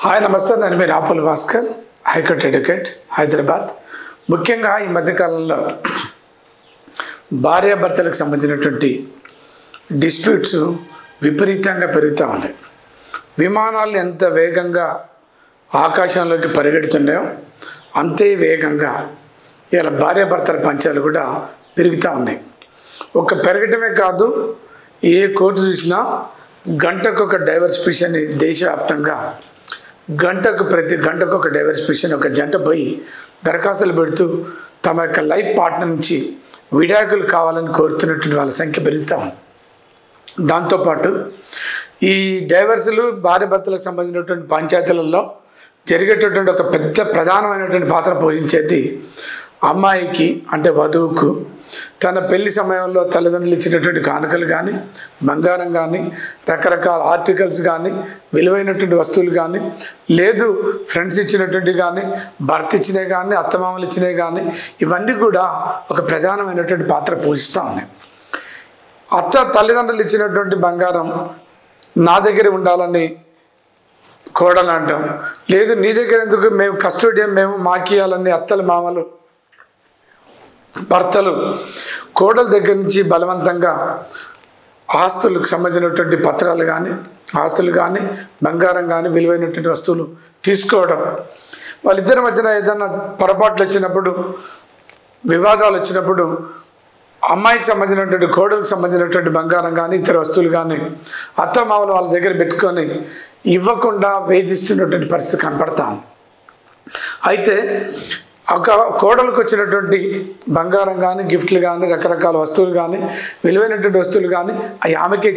Hi నమస్తే, నేను మీ రాపుల్ Bhaskar, high court advocate, Hyderabad. ముఖ్యంగా ఈ మధ్యకాలంలో భార్యాభర్తలకు సంబంధించినటువంటి డిస్ప్యూట్స్ విపరీతంగా పెరుగుతూ ఉన్నాయి. విమానాలు ఎంత వేగంగా ఆకాశంలోకి పరిగెడుతున్నాయో అంతే వేగంగా ఇలా భార్యాభర్తల పంచాలు కూడా పెరుగుతూ ఉన్నాయి. ఒక పెరగటమే కాదు, ఏ కోర్టు చూసినా గంటకు ఒక డైవర్స్ పిటిషన్ దేశవ్యాప్తంగా ప్రతి గంటకు ఒక డైవర్స్ పిటిషన్ ఒక జంట పోయి దరఖాస్తులు పెడుతూ తమ యొక్క లైఫ్ పార్ట్నర్ నుంచి విడాకులు కావాలని కోరుతున్నటువంటి వాళ్ళ సంఖ్య పెరుగుతూ ఉంది. దాంతోపాటు ఈ డైవర్సులు భార్యాభర్తలకు సంబంధించినటువంటి పంచాయతీలలో జరిగేటటువంటి ఒక పెద్ద ప్రధానమైనటువంటి పాత్ర పోషించేది అమ్మాయికి, అంటే వధువుకు తన పెళ్లి సమయంలో తల్లిదండ్రులు ఇచ్చినటువంటి కానుకలు కానీ, బంగారం కానీ, రకరకాల ఆర్టికల్స్ కానీ, విలువైనటువంటి వస్తువులు కానీ, లేదు ఫ్రెండ్స్ ఇచ్చినటువంటి కానీ, భర్త ఇచ్చినవి కానీ, అత్తమామలు ఇచ్చినవి కానీ, ఇవన్నీ కూడా ఒక ప్రధానమైనటువంటి పాత్ర పోషిస్తూ ఉన్నాయి. తల్లిదండ్రులు ఇచ్చినటువంటి బంగారం నా దగ్గర ఉండాలని కోడలు అంటాం, లేదు నీ దగ్గర ఎందుకు, మేము కస్టోడియం, మేము మాకియాలని అత్తలు మామలు భర్తలు కోడల దగ్గర నుంచి బలవంతంగా ఆస్తులకు సంబంధించినటువంటి పత్రాలు కానీ, ఆస్తులు కానీ, బంగారం కానీ, విలువైనటువంటి వస్తువులు తీసుకోవడం, వాళ్ళిద్దరి మధ్యన ఏదైనా పొరపాట్లు వచ్చినప్పుడు, వివాదాలు వచ్చినప్పుడు అమ్మాయికి సంబంధించినటువంటి కోడలకు సంబంధించినటువంటి బంగారం కానీ, ఇతర వస్తువులు కానీ అత్తమామలు వాళ్ళ దగ్గర పెట్టుకొని ఇవ్వకుండా వేధిస్తున్నటువంటి పరిస్థితి కనపడతాం. అయితే ఒక కోడలకు వచ్చినటువంటి బంగారం కానీ, గిఫ్ట్లు కానీ, రకరకాల వస్తువులు కానీ, విలువైనటువంటి వస్తువులు కానీ అవి ఆమెకే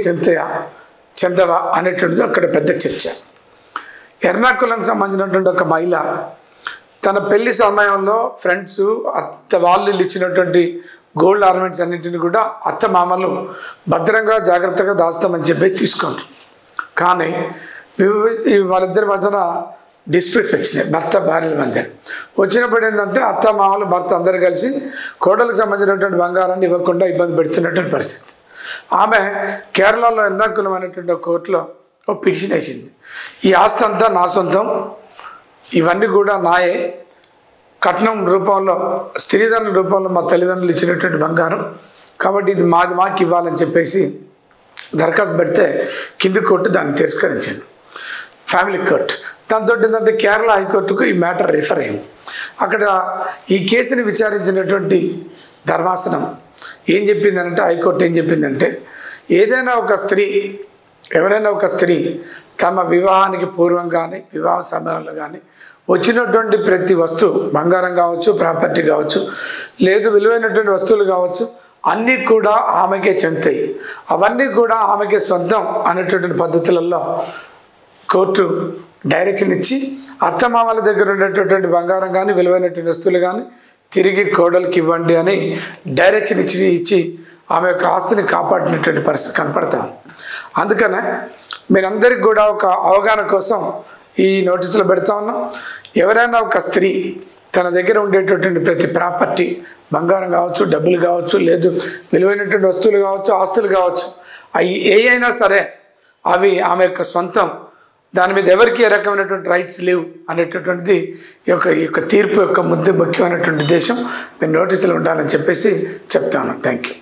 చెందవా అనేటువంటిది అక్కడ పెద్ద చర్చ. ఎర్నాకుళంకి సంబంధించినటువంటి ఒక మహిళ తన పెళ్లి సమయంలో ఫ్రెండ్స్ వాళ్ళు ఇచ్చినటువంటి గోల్డ్ ఆర్నమెంట్స్ అన్నింటినీ కూడా అత్త మామలు భద్రంగా జాగ్రత్తగా దాస్తామని చెప్పేసి తీసుకుంటారు. కానీ వాళ్ళిద్దరి మధ్యన డిస్ప్యూట్స్ వచ్చినాయి, భర్త భార్యల మధ్య వచ్చినప్పుడు ఏంటంటే అత్త మామలు భర్త అందరూ కలిసి కోడలకు సంబంధించినటువంటి బంగారాన్ని ఇవ్వకుండా ఇబ్బంది పెడుతున్నటువంటి పరిస్థితి. ఆమె కేరళలో ఎర్నాకుళం అనేటువంటి కోర్టులో ఒక పిటిషన్ వేసింది. ఈ ఆస్తి అంతా నా సొంతం, ఇవన్నీ కూడా నాయే, కట్నం రూపంలో, స్త్రీధన రూపంలో మా తల్లిదండ్రులు ఇచ్చినటువంటి బంగారం, కాబట్టి ఇది మాకు ఇవ్వాలని చెప్పేసి దరఖాస్తు పెడితే కింది కోర్టు దాన్ని తిరస్కరించింది, ఫ్యామిలీ కోర్టు. దాంతో ఏంటంటే కేరళ హైకోర్టుకు ఈ మ్యాటర్ రిఫర్ అయింది. అక్కడ ఈ కేసుని విచారించినటువంటి ధర్మాసనం ఏం చెప్పిందంటే, హైకోర్టు ఏం చెప్పిందంటే, ఎవరైనా ఒక స్త్రీ తమ వివాహానికి పూర్వం కానీ, వివాహ సమయంలో కానీ వచ్చినటువంటి ప్రతి వస్తువు, బంగారం కావచ్చు, ప్రాపర్టీ కావచ్చు, లేదు విలువైనటువంటి వస్తువులు కావచ్చు, అన్నీ కూడా ఆమెకే చెందుతాయి, అవన్నీ కూడా ఆమెకే సొంతం అనేటువంటి పద్ధతులలో కోర్టు డైరెక్షన్ ఇచ్చి అత్తమామల దగ్గర ఉండేటటువంటి బంగారం కానీ, విలువైనటువంటి వస్తువులు కానీ తిరిగి కోడలికి ఇవ్వండి అని డైరెక్షన్ ఇచ్చి ఆమె యొక్క ఆస్తిని కాపాడినటువంటి పరిస్థితి కనపడతాం. అందుకనే మీరందరికీ కూడా ఒక అవగాహన కోసం ఈ నోటీసులు పెడతా ఉన్నాం. ఎవరైనా ఒక స్త్రీ తన దగ్గర ఉండేటటువంటి ప్రతి ప్రాపర్టీ, బంగారం కావచ్చు, డబ్బులు కావచ్చు, లేదు విలువైనటువంటి వస్తువులు కావచ్చు, ఆస్తులు కావచ్చు, అవి ఏ అయినా సరే అవి ఆమె యొక్క సొంతం, దాని మీద ఎవరికి ఏ రకమైనటువంటి రైట్స్ లేవు అనేటటువంటిది ఈ యొక్క తీర్పు యొక్క ముఖ్యమైనటువంటి ఉద్దేశం. మీరు నోటీసులు ఉండాలని చెప్పేసి చెప్తాను. Thank you.